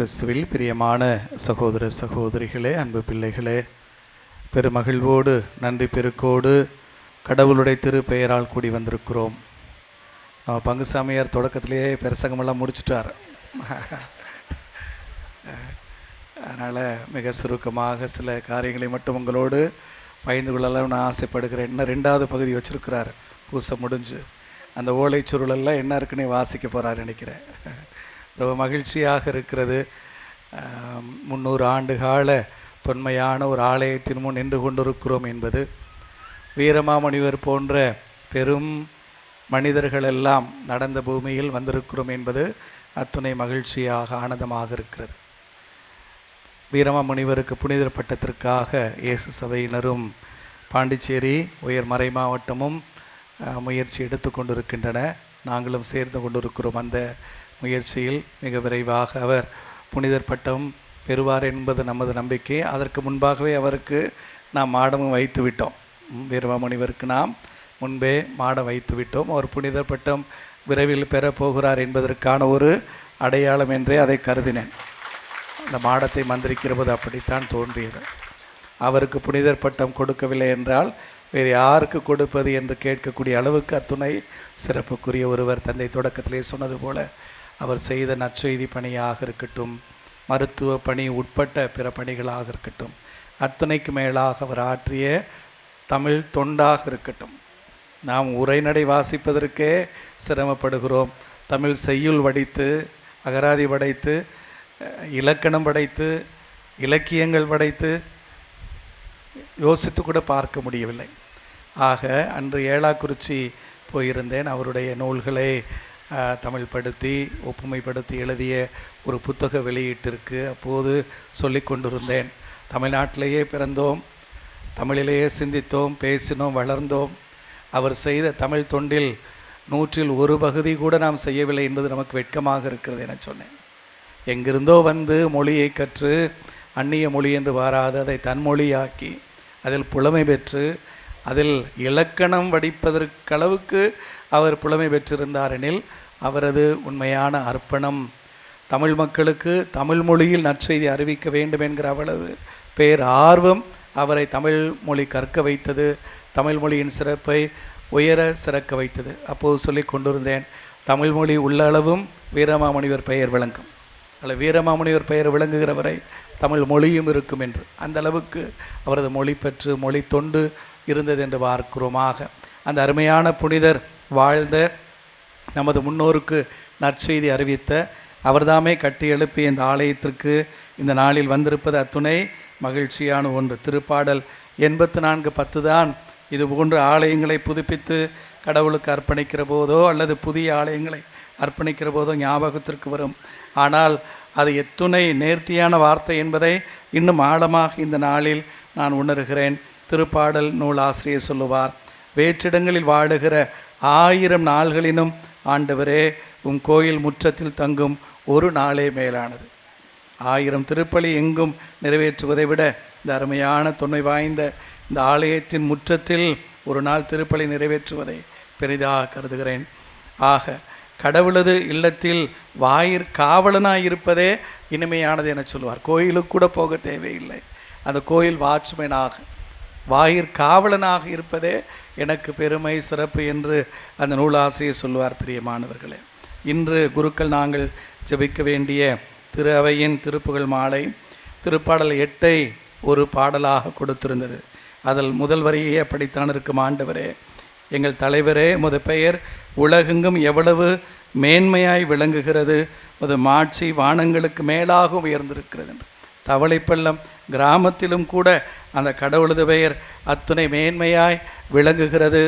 கிறிஸ்துவில் பிரியமான சகோதர சகோதரிகளே, அன்பு பிள்ளைகளே, பெருமகிழ்வோடு நன்றி பெருக்கோடு கடவுளுடைய திருப்பெயரால் கூடி வந்திருக்கிறோம். நம்ம பங்குசாமியார் தொடக்கத்திலேயே பிரசங்கமெல்லாம் முடிச்சுட்டார். அதனால் மிக சுருக்கமாக சில காரியங்களை மட்டும் உங்களோடு பகிர்ந்து கொள்ளலாம் நான் ஆசைப்படுகிறேன். இன்னும் 2வது பகுதி வச்சுருக்கிறார், பூசை முடிஞ்சு. அந்த ஓலைச்சுருளெல்லாம் என்ன இருக்குன்னு வாசிக்க போகிறார் நினைக்கிறேன். ரொம்ப மகிழ்ச்சியாக இருக்கிறது. 300 ஆண்டுகால தொன்மையான ஒரு ஆலயத்தின் முன் நின்று கொண்டிருக்கிறோம் என்பது, வீரமாமுனிவர் போன்ற பெரும் மனிதர்கள் எல்லாம் நடந்த பூமியில் வந்திருக்கிறோம் என்பது அத்துணை மகிழ்ச்சியாக ஆனந்தமாக இருக்கிறது. வீரமாமுனிவருக்கு புனிதர் பட்டத்திற்காக இயேசு சபையினரும் பாண்டிச்சேரி உயர் மறை மாவட்டமும் முயற்சி எடுத்து கொண்டிருக்கின்றன. நாங்களும் சேர்ந்து கொண்டிருக்கிறோம். அந்த முயற்சியில் மிக விரைவாக அவர் புனிதர் பட்டம் பெறுவார் என்பது நமது நம்பிக்கை. அதற்கு முன்பாகவே அவருக்கு நாம் மாடமும் வைத்து விட்டோம். வீரமாமுனிவருக்கு நாம் முன்பே மாடம் வைத்து விட்டோம். அவர் புனிதர் பட்டம் விரைவில் பெறப்போகிறார் என்பதற்கான ஒரு அடையாளம் என்றே அதை கருதினேன். அந்த மாடத்தை மந்திரிக்கிற போது அப்படித்தான் தோன்றியது. அவருக்கு புனிதர் பட்டம் கொடுக்கவில்லை என்றால் வேறு யாருக்கு கொடுப்பது என்று கேட்கக்கூடிய அளவுக்கு அத்துணை சிறப்புக்குரிய ஒருவர். தந்தை தொடக்கத்திலே சொன்னது போல அவர் செய்த நற்செய்தி பணியாக இருக்கட்டும், மருத்துவ பணி உட்பட்ட பிற பணிகளாக இருக்கட்டும், அத்துணைக்கு மேலாக அவர் ஆற்றிய தமிழ் தொண்டாக இருக்கட்டும். நாம் உரைநடை வாசிப்பதற்கே சிரமப்படுகிறோம். தமிழ் செய்யுள் வடித்து, அகராதி படைத்து, இலக்கணம் படைத்து, இலக்கியங்கள் படைத்து யோசித்து கூட பார்க்க முடியவில்லை. ஆக அன்று ஏலாக்குறிச்சி போயிருந்தேன். அவருடைய நூல்களை தமிழ் படுத்தி ஒப்புமைப்படுத்தி எழுதிய ஒரு புத்தக வெளியீட்டிற்கு அப்போது சொல்லி கொண்டிருந்தேன். தமிழ்நாட்டிலேயே பிறந்தோம், தமிழிலேயே சிந்தித்தோம், பேசினோம், வளர்ந்தோம். அவர் செய்த தமிழ் தொண்டில் 100ல் 1 பகுதி கூட நாம் செய்யவில்லை என்பது நமக்கு வெட்கமாக இருக்கிறது என சொன்னேன். எங்கிருந்தோ வந்து மொழியை கற்று அந்நிய மொழி என்று வாராது அதை தன்மொழியாக்கி அதில் புலமை பெற்று அதில் இலக்கணம் வடிப்பதற்களவுக்கு அவர் புலமை பெற்றிருந்தார் எனில் அவரது உண்மையான அர்ப்பணம் தமிழ் மக்களுக்கு தமிழ் மொழியில் நற்செய்தி அறிவிக்க வேண்டும் என்கிற அவ்வளவு பேர் ஆர்வம் அவரை தமிழ் மொழி கற்க வைத்தது, தமிழ் மொழியின் சிறப்பை உயர சிறக்க வைத்தது. அப்போது சொல்லி கொண்டிருந்தேன், தமிழ் மொழி உள்ள அளவும் வீரமாமுனிவர் பெயர் விளங்கும், அல்ல வீரமாமுனிவர் பெயர் விளங்குகிறவரை தமிழ் மொழியும் இருக்கும் என்று. அந்த அளவுக்கு அவரது மொழி பெற்று மொழி தொண்டு இருந்தது என்று பார்க்கிறோமாக. அந்த அருமையான புனிதர் வாழ்ந்த, நமது முன்னோருக்கு நற்செய்தி அறிவித்த, அவர்தாமே கட்டி எழுப்பிய இந்த ஆலயத்திற்கு இந்த நாளில் வந்திருப்பது அத்துணை மகிழ்ச்சியான ஒன்று. திருப்பாடல் 84:10 தான் இது போன்ற ஆலயங்களை புதுப்பித்து கடவுளுக்கு அர்ப்பணிக்கிற போதோ அல்லது புதிய ஆலயங்களை அர்ப்பணிக்கிற போதோ ஞாபகத்திற்கு வரும். ஆனால் அது எத்துணை நேர்த்தியான வார்த்தை என்பதை இன்னும் ஆழமாக இந்த நாளில் நான் உணர்கிறேன். திருப்பாடல் நூல் ஆசிரியர் சொல்லுவார், வேற்றிடங்களில் வாழுகிற 1000 நாள்களினும் ஆண்டவரே உம் கோயில் முற்றத்தில் தங்கும் ஒரு நாளே மேலானது. 1000 திருப்பலி எங்கும் நிறைவேற்றுவதை விட இந்த அருமையான தொன்மை வாய்ந்த இந்த ஆலயத்தின் முற்றத்தில் ஒரு நாள் திருப்பலி நிறைவேற்றுவதை பெரிதாக கருதுகிறேன். ஆக கடவுளது இல்லத்தில் வாயிற் காவலனாக இருப்பதே இனிமையானது என சொல்லுவார். கோயிலுக்கு கூட போக தேவையில்லை, அந்த கோயில் வாட்ச்மேனாக வாயிற் காவலனாக இருப்பதே எனக்கு பெருமை சிறப்பு என்று அந்த நூலாசிரியர் சொல்லுவார். பிரியமானவர்களே, இன்று குருக்கள் நாங்கள் ஜெபிக்க வேண்டிய திரு அவையின் திருப்புகழ் மாலை திருப்பாடல் 8 ஒரு பாடலாக கொடுத்திருந்தது. அதில் முதல் வரியே அப்படித்தான் இருக்கும். ஆண்டவரே எங்கள் தலைவரே, உமது பெயர் உலகெங்கும் எவ்வளவு மேன்மையாய் விளங்குகிறது, உமது மாட்சி வானங்களுக்கு மேலாக உயர்ந்திருக்கிறது என்று. தவளைப்பள்ளம் கிராமத்திலும் கூட அந்த கடவுளது பெயர் அத்துணை மேன்மையாய் விளங்குகிறது,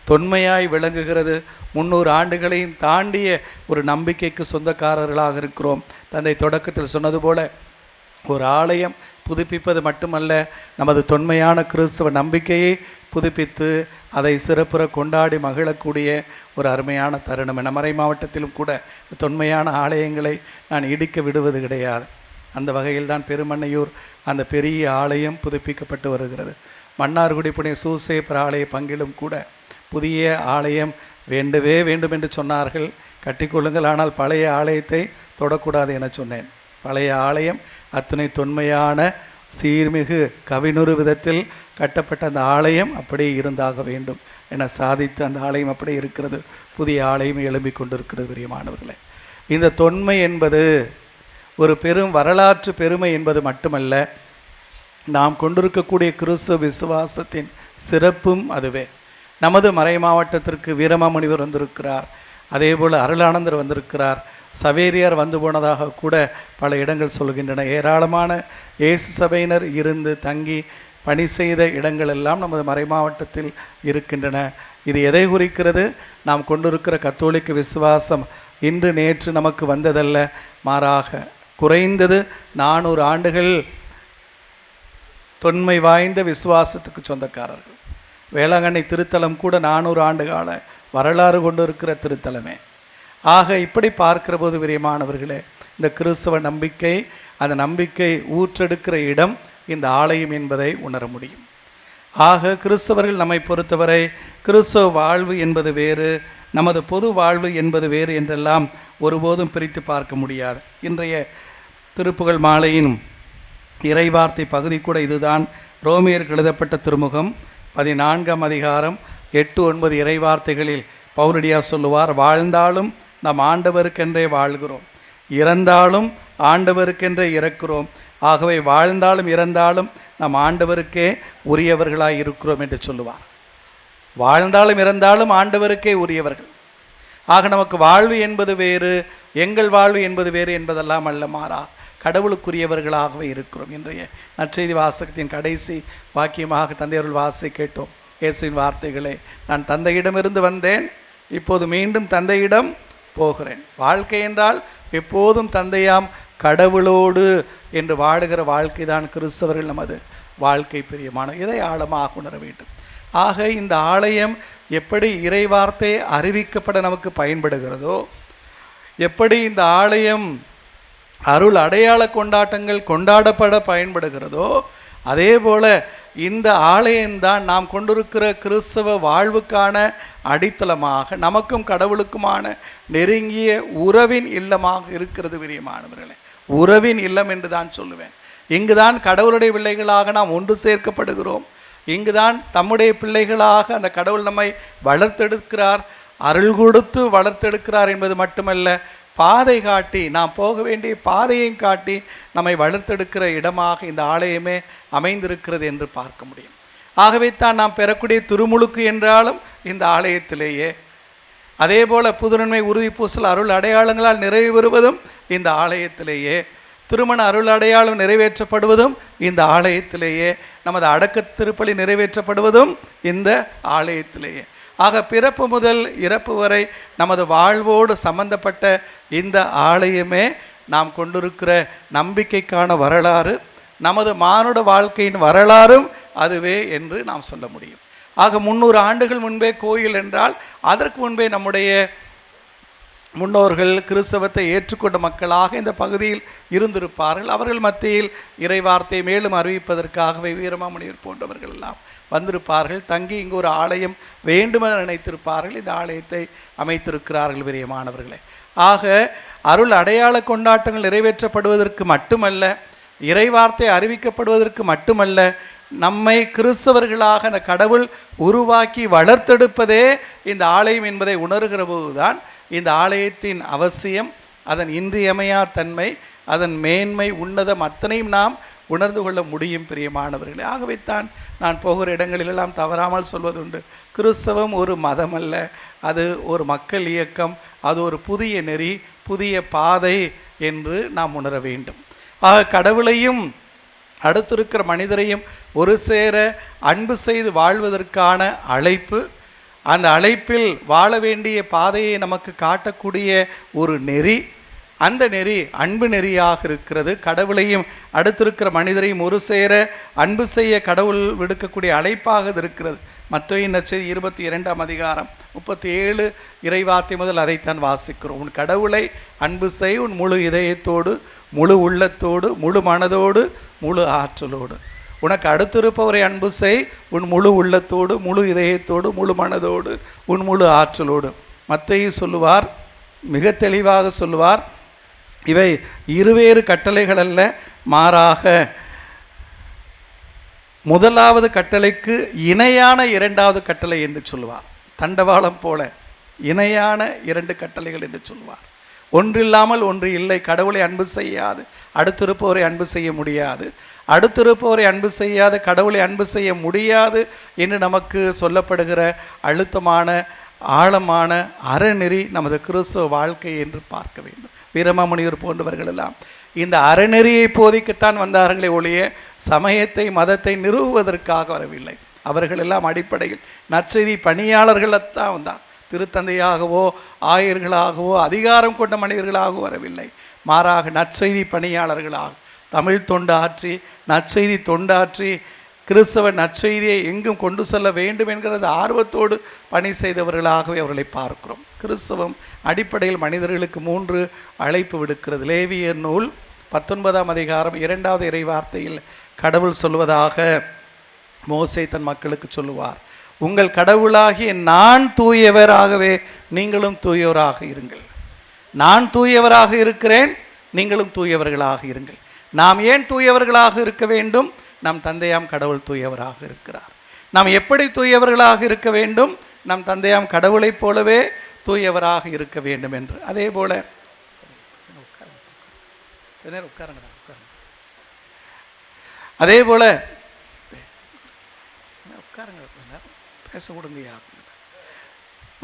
தொன்மையாய் விளங்குகிறது. 300 ஆண்டுகளையும் தாண்டிய ஒரு நம்பிக்கைக்கு சொந்தக்காரர்களாக இருக்கிறோம். தந்தை தொடக்கத்தில் சொன்னது போல ஒரு ஆலயம் புதுப்பிப்பது மட்டுமல்ல, நமது தொன்மையான கிறிஸ்தவ நம்பிக்கையை புதுப்பித்து அதை சிறப்புற கொண்டாடி மகிழக்கூடிய ஒரு அருமையான தருணம். என மறை மாவட்டத்திலும் கூட தொன்மையான ஆலயங்களை நான் இடிக்க விடுவது கிடையாது. அந்த வகையில் தான் பெருமண்ணையூர் அந்த பெரிய ஆலயம் புதுப்பிக்கப்பட்டு வருகிறது. மன்னார்குடி புனித சூசேப்பர் ஆலய பங்கிலும் கூட புதிய ஆலயம் வேண்டவே வேண்டும் என்று சொன்னார்கள். கட்டிக்கொள்ளுங்கள், ஆனால் பழைய ஆலயத்தை தொடக்கூடாது என சொன்னேன். பழைய ஆலயம் அத்தனை தொன்மையான சீர்மிகு கவினுறு விதத்தில் கட்டப்பட்ட அந்த ஆலயம் அப்படியே இருந்தாக வேண்டும் என சாதித்து அந்த ஆலயம் அப்படியே இருக்கிறது. புதிய ஆலயம் எழும்பிக் கொண்டிருக்கிறது. பிரியமானவர்களே, இந்த தொன்மை என்பது ஒரு பெரும் வரலாற்று பெருமை என்பது மட்டுமல்ல, நாம் கொண்டிருக்கக்கூடிய கிறிஸ்துவ விசுவாசத்தின் சிறப்பும் அதுவே. நமது மறை மாவட்டத்திற்கு வீரமாமுனிவர் வந்திருக்கிறார், அதே போல் அருளானந்தர் வந்திருக்கிறார், சவேரியார் வந்து போனதாக கூட பல இடங்கள் சொல்கின்றன. ஏராளமான இயேசு சபையினர் இருந்து தங்கி பணி செய்த இடங்கள் எல்லாம் நமது மறை மாவட்டத்தில் இருக்கின்றன. இது எதை குறிக்கிறது? நாம் கொண்டிருக்கிற கத்தோலிக்க விசுவாசம் இன்று நேற்று நமக்கு வந்ததல்ல, மாறாக குறைந்தது 400 ஆண்டுகள் தொன்மை வாய்ந்த விசுவாசத்துக்கு சொந்தக்காரர்கள். வேளாங்கண்ணி திருத்தலம் கூட 400 ஆண்டு கால வரலாறு கொண்டு இருக்கிற திருத்தலமே. ஆக இப்படி பார்க்கிற போது பிரியமானவர்களே, இந்த கிறிஸ்தவ நம்பிக்கை, அந்த நம்பிக்கை ஊற்றெடுக்கிற இடம் இந்த ஆலயம் என்பதை உணர முடியும். ஆக கிறிஸ்தவர்கள் நம்மை பொறுத்தவரை கிறிஸ்தவ வாழ்வு என்பது வேறு, நமது பொது வாழ்வு என்பது வேறு என்றெல்லாம் ஒருபோதும் பிரித்து பார்க்க முடியாது. இன்றைய திருப்புகழ் மாலையின் இறைவார்த்தை பகுதி கூட இதுதான். ரோமியருக்கு எழுதப்பட்ட திருமுகம் 14ஆம் அதிகாரம் 8-9 இறைவார்த்தைகளில் பவுலடியார் சொல்லுவார், வாழ்ந்தாலும் நாம் ஆண்டவருக்கென்றே வாழ்கிறோம், இறந்தாலும் ஆண்டவருக்கென்றே இறக்கிறோம். ஆகவே வாழ்ந்தாலும் இறந்தாலும் நாம் ஆண்டவருக்கே உரியவர்களாய் இருக்கிறோம் என்று சொல்லுவார். வாழ்ந்தாலும் இறந்தாலும் ஆண்டவருக்கே உரியவர்கள். ஆக நமக்கு வாழ்வு என்பது வேறு, எங்கள் வாழ்வு என்பது வேறு என்பதெல்லாம் அல்ல, மாறா கடவுளுக்குரியவர்களாகவே இருக்கிறோம். இன்றைய நற்செய்தி வாசகத்தின் கடைசி வாக்கியமாக தந்தையருள் வாசை கேட்டோம். இயேசுவின் வார்த்தைகளே, நான் தந்தையிடமிருந்து வந்தேன், இப்போது மீண்டும் தந்தையிடம் போகிறேன். வாழ்க்கை என்றால் எப்போதும் தந்தையாம் கடவுளோடு என்று வாடுகிற வாழ்க்கை தான் கிறிஸ்தவர்கள் நமது வாழ்க்கை. பிரியமான, இதை ஆழமாக உணர வேண்டும். ஆக இந்த ஆலயம் எப்படி இறைவார்த்தை அறிவிக்கப்பட நமக்கு பயன்படுகிறதோ, எப்படி இந்த ஆலயம் அருள் அடையாள கொண்டாட்டங்கள் கொண்டாடப்பட பயன்படுகிறதோ, அதே போல இந்த ஆலயம்தான் நாம் கொண்டிருக்கிற கிறிஸ்தவ வாழ்வுக்கான அடித்தளமாக, நமக்கும் கடவுளுக்குமான நெருங்கிய உறவின் இல்லமாக இருக்கிறது. பிரியமானவர்களே, உறவின் இல்லம் என்று தான் சொல்லுவேன். இங்குதான் கடவுளுடைய பிள்ளைகளாக நாம் ஒன்று சேர்க்கப்படுகிறோம். இங்குதான் தம்முடைய பிள்ளைகளாக அந்த கடவுள் நம்மை வளர்த்தெடுக்கிறார், அருள் கொடுத்து வளர்த்தெடுக்கிறார் என்பது மட்டுமல்ல, பாதை காட்டி, நாம் போக வேண்டிய பாதையையும் காட்டி நம்மை வளர்த்தெடுக்கிற இடமாக இந்த ஆலயமே அமைந்திருக்கிறது என்று பார்க்க முடியும். ஆகவே தான் நாம் பெறக்கூடிய திருமுழுக்கு என்றாலும் இந்த ஆலயத்திலேயே, அதே போல புதுநன்மை உறுதி பூசல் அருள் அடையாளங்களால் நிறைவு பெறுவதும் இந்த ஆலயத்திலேயே, திருமண அருள் அடையாளம் நிறைவேற்றப்படுவதும் இந்த ஆலயத்திலேயே, நமது அடக்க திருப்பலி நிறைவேற்றப்படுவதும் இந்த ஆலயத்திலேயே. ஆக பிறப்பு முதல் இறப்பு வரை நமது வாழ்வோடு சம்பந்தப்பட்ட இந்த ஆலயமே நாம் கொண்டிருக்கிற நம்பிக்கைக்கான வரலாறு, நமது மானுட வாழ்க்கையின் வரலாறும் அதுவே என்று நாம் சொல்ல முடியும். ஆக 300 ஆண்டுகள் முன்பே கோயில் என்றால், அதற்கு முன்பே நம்முடைய முன்னோர்கள் கிறிஸ்தவத்தை ஏற்றுக்கொண்ட மக்களாக இந்த பகுதியில் இருந்திருப்பார்கள். அவர்கள் மத்தியில் இறைவார்த்தை மேலும் அறிவிப்பதற்காகவே வீரமாமுனிவர் போன்றவர்கள் எல்லாம் வந்திருப்பார்கள். தங்கி இங்கு ஒரு ஆலயம் வேண்டுமென நினைத்திருப்பார்கள். இந்த ஆலயத்தை அமைத்திருக்கிறார்கள். பிரியமானவர்களே, ஆக அருள் அடையாள கொண்டாட்டங்கள் நிறைவேற்றப்படுவதற்கு மட்டுமல்ல, இறைவார்த்தை அறிவிக்கப்படுவதற்கு மட்டுமல்ல, நம்மை கிறிஸ்தவர்களாக அந்த கடவுள் உருவாக்கி வளர்த்தெடுப்பதே இந்த ஆலயம் என்பதை உணர்கிற போதுதான் இந்த ஆலயத்தின் அவசியம், அதன் இன்றியமையா தன்மை, அதன் மேன்மை, உன்னதம் அத்தனையும் நாம் உணர்ந்து கொள்ள முடியும். பிரியமானவர்களே, ஆகவே தான் நான் போகிற இடங்களிலெல்லாம் தவறாமல் சொல்வதுண்டு, கிறிஸ்தவம் ஒரு மதம் அல்ல, அது ஒரு மக்கள் இயக்கம், அது ஒரு புதிய நெறி, புதிய பாதை என்று நாம் உணர வேண்டும். ஆக கடவுளையும் அடுத்திருக்கிற மனிதரையும் ஒரு சேர அன்பு செய்து வாழ்வதற்கான அழைப்பு, அந்த அழைப்பில் வாழ வேண்டிய பாதையை நமக்கு காட்டக்கூடிய ஒரு நெறி, அந்த நெறி அன்பு நெறியாக இருக்கிறது. கடவுளையும் அடுத்திருக்கிற மனிதரையும் ஒரு சேர அன்பு செய்ய கடவுள் விடுக்கக்கூடிய அழைப்பாக இருக்கிறது. மத்தேயு நற்செய்தி 22ஆம் அதிகாரம் 37 இறைவார்த்தை முதல் அதைத்தான் வாசிக்கிறோம். உன் கடவுளை அன்பு செய், உன் முழு இதயத்தோடு, முழு உள்ளத்தோடு, முழு மனதோடு, முழு ஆற்றலோடு. உனக்கு அடுத்திருப்பவரை அன்பு செய், உன் முழு உள்ளத்தோடு, முழு இதயத்தோடு, முழு மனதோடு, உன் முழு ஆற்றலோடு. மத்தேயு சொல்லுவார், மிக தெளிவாக சொல்லுவார், இவை இருவேறு கட்டளைகள் அல்ல, மாறாக முதலாவது கட்டளைக்கு இணையான இரண்டாவது கட்டளை என்று சொல்லுவார். தண்டவாளம் போல இணையான இரண்டு கட்டளைகள் என்று சொல்லுவார். ஒன்றில்லாமல் ஒன்று இல்லை. கடவுளை அன்பு செய்யாது அடுத்திருப்பவரை அன்பு செய்ய முடியாது, அடுத்திருப்பவரை அன்பு செய்யாது கடவுளை அன்பு செய்ய முடியாது என்று நமக்கு சொல்லப்படுகிற அழுத்தமான ஆழமான அறநெறி நமது கிறிஸ்துவ வாழ்க்கை என்று பார்க்க வேண்டும். வீரமாமுனிவர் போன்றவர்கள் எல்லாம் இந்த அறநெறியை போதிக்கத்தான் வந்தார்களே ஒழிய சமயத்தை மதத்தை நிறுவுவதற்காக வரவில்லை. அவர்கள் எல்லாம் அடிப்படையில் நற்செய்தி பணியாளர்களைத்தான் வந்தார். திருத்தந்தையாகவோ ஆயர்களாகவோ அதிகாரம் கொண்ட மனிதர்களாகவோ வரவில்லை. மாறாக நற்செய்தி பணியாளர்களாக தமிழ் தொண்டாற்றி நற்செய்தி தொண்டாற்றி கிறிஸ்தவ நற்செய்தியை எங்கும் கொண்டு செல்ல வேண்டும் என்கிறது ஆர்வத்தோடு பணி செய்தவர்களாகவே அவர்களை பார்க்கிறோம். கிறிஸ்தவம் அடிப்படையில் மனிதர்களுக்கு 3 அழைப்பு விடுக்கிறது. லேவியர் நூல் 19ஆம் அதிகாரம் 2வது இறைவார்த்தையில் கடவுள் சொல்வதாக மோசே தன் மக்களுக்கு சொல்லுவார், உங்கள் கடவுளாகிய நான் தூயவராகவே நீங்களும் தூயவராக இருங்கள். நான் தூயவராக இருக்கிறேன், நீங்களும் தூயவர்களாக இருங்கள். நாம் ஏன் தூயவர்களாக இருக்க வேண்டும்? நம் தந்தையாம் கடவுள் தூயவராக இருக்கிறார். நாம் எப்படி தூயவர்களாக இருக்க வேண்டும்? நம் தந்தையாம் கடவுளைப் போலவே தூயவராக இருக்க வேண்டும் என்று. அதே போல அதே போல பேச கொடுங்க.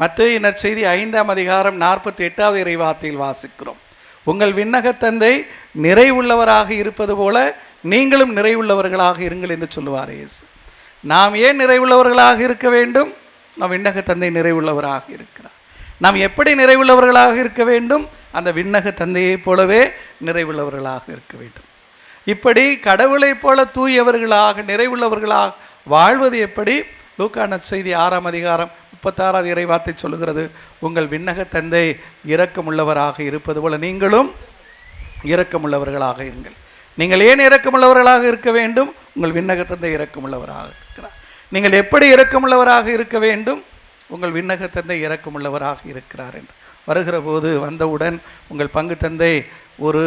மத்தேயு நற்செய்தி 5ஆம் அதிகாரம் 48வது இறைவார்த்தையில் வாசிக்கிறோம், உங்கள் விண்ணக தந்தை நிறைவுள்ளவராக இருப்பது போல நீங்களும் நிறைவுள்ளவர்களாக இருங்கள் என்று சொல்லுவார் இயேசு. நாம் ஏன் நிறைவுள்ளவர்களாக இருக்க வேண்டும்? நம் விண்ணக தந்தை நிறைவுள்ளவராக இருக்கிறார். நாம் எப்படி நிறைவுள்ளவர்களாக இருக்க வேண்டும்? அந்த விண்ணக தந்தையைப் போலவே நிறைவுள்ளவர்களாக இருக்க வேண்டும். இப்படி கடவுளைப் போல தூயவர்களாக நிறைவுள்ளவர்களாக வாழ்வது எப்படி? லூக்கா நற்செய்தி 6ஆம் அதிகாரம் 36வது இறைவார்த்தை சொல்லுகிறது, உங்கள் விண்ணக தந்தை இரக்கமுள்ளவராக இருப்பது போல நீங்களும் இரக்கமுள்ளவர்களாக இருங்கள். நீங்கள் ஏன் இரக்கமுள்ளவர்களாக இருக்க வேண்டும்? உங்கள் விண்ணக தந்தை இரக்கமுள்ளவராக இருக்கிறார். நீங்கள் எப்படி இரக்கமுள்ளவராக இருக்க வேண்டும்? உங்கள் விண்ணக தந்தை இரக்கமுள்ளவராக இருக்கிறார் என்று வருகிற போது வந்தவுடன் உங்கள் பங்கு தந்தை ஒரு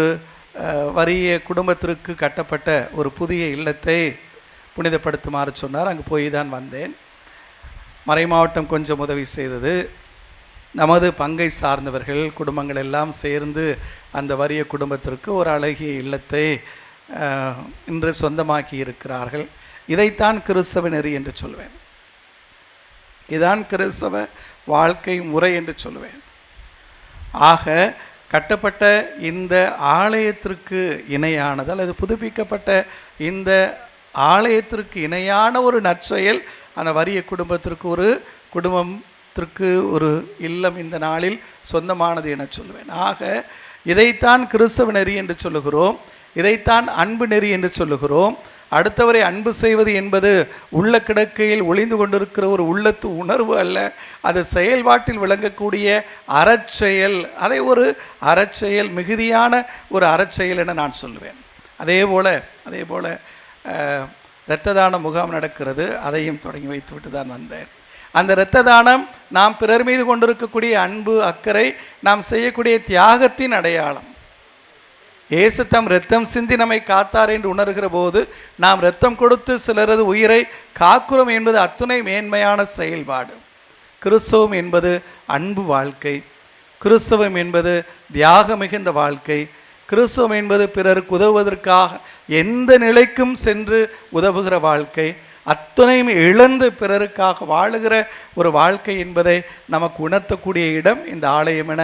வறிய குடும்பத்திற்கு கட்டப்பட்ட ஒரு புதிய இல்லத்தை புனிதப்படுத்துமாறு சொன்னார். அங்கு போய் தான் வந்தேன். மறைமாவட்டம் கொஞ்சம் உதவி செய்தது. நமது பங்கை சார்ந்தவர்கள் குடும்பங்கள் எல்லாம் சேர்ந்து அந்த வறிய குடும்பத்திற்கு ஒரு அழகிய இல்லத்தை இன்று சொந்தமாக்கி இருக்கிறார்கள். இதைத்தான் கிறிஸ்தவ நெறி என்று சொல்வேன். இதான் கிறிஸ்தவ வாழ்க்கை முறை என்று சொல்லுவேன். ஆக கட்டப்பட்ட இந்த ஆலயத்திற்கு இணையானது அல்லது புதுப்பிக்கப்பட்ட இந்த ஆலயத்திற்கு இணையான ஒரு நற்செயல் அந்த வறிய குடும்பத்திற்கு ஒரு இல்லம் இந்த நாளில் சொந்தமானது என சொல்லுவேன். ஆக இதைத்தான் கிறிஸ்தவ நெறி என்று சொல்லுகிறோம். இதைத்தான் அன்பு நெறி என்று சொல்லுகிறோம். அடுத்தவரை அன்பு செய்வது என்பது உள்ள கிடக்கையில் ஒளிந்து கொண்டிருக்கிற ஒரு உள்ளத்து உணர்வு அல்ல, அது செயல்பாட்டில் விளங்கக்கூடிய அறச்செயல். அதை ஒரு அறச்செயல், மிகுதியான ஒரு அறச்செயல் என நான் சொல்லுவேன். அதே போல இரத்த தான முகாம் நடக்கிறது. அதையும் தொடங்கி வைத்து விட்டு தான் வந்தேன். அந்த இரத்த தானம் நாம் பிறர் மீது கொண்டிருக்கக்கூடிய அன்பு, அக்கறை, நாம் செய்யக்கூடிய தியாகத்தின் அடையாளம். இயேசு தம் இரத்தம் சிந்தி நம்மை காத்தார் என்று உணர்கிற போது நாம் இரத்தம் கொடுத்து சிலரது உயிரை காக்கிறோம் என்பது அத்துணை மேன்மையான செயல்பாடு. கிறிஸ்தவம் என்பது அன்பு வாழ்க்கை. கிறிஸ்தவம் என்பது தியாக மிகுந்த வாழ்க்கை. கிறிஸ்தவம் என்பது பிறருக்கு உதவுவதற்காக எந்த நிலைக்கும் சென்று உதவுகிற வாழ்க்கை. அத்தனையும் இழந்து பிறருக்காக வாழுகிற ஒரு வாழ்க்கை என்பதை நமக்கு உணர்த்தக்கூடிய இடம் இந்த ஆலயம் என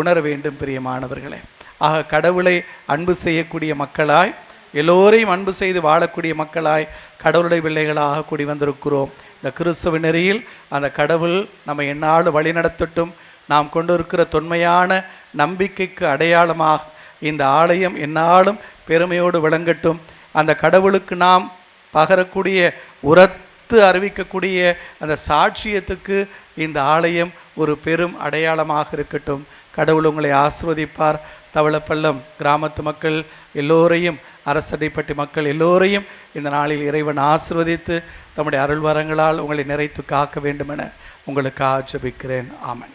உணர வேண்டும் பிரியமானவர்களே. ஆக கடவுளை அன்பு செய்யக்கூடிய மக்களாய், எல்லோரையும் அன்பு செய்து வாழக்கூடிய மக்களாய், கடவுளுடைய பிள்ளைகளாக கூடி வந்திருக்கிறோம். இந்த கிறிஸ்தவ நெறியில் அந்த கடவுள் நம்ம எந்நாளும் வழி நடத்தட்டும். நாம் கொண்டு இருக்கிற தொன்மையான நம்பிக்கைக்கு அடையாளமாக இந்த ஆலயம் எந்நாளும் பெருமையோடு விளங்கட்டும். அந்த கடவுளுக்கு நாம் பகரக்கூடிய உரத்து அறிவிக்கக்கூடிய அந்த சாட்சியத்துக்கு இந்த ஆலயம் ஒரு பெரும் அடையாளமாக இருக்கட்டும். கடவுள் உங்களை ஆசீர்வதிப்பார். தவளப்பள்ளம் கிராமத்து மக்கள் எல்லோரையும், அரசடைப்பட்டி மக்கள் எல்லோரையும் இந்த நாளில் இறைவன் ஆசீர்வதித்து தம்முடைய அருள்வரங்களால் உங்களை நிறைத்து காக்க வேண்டுமென உங்களுக்கு ஆஜபிக்கிறேன். ஆமென்.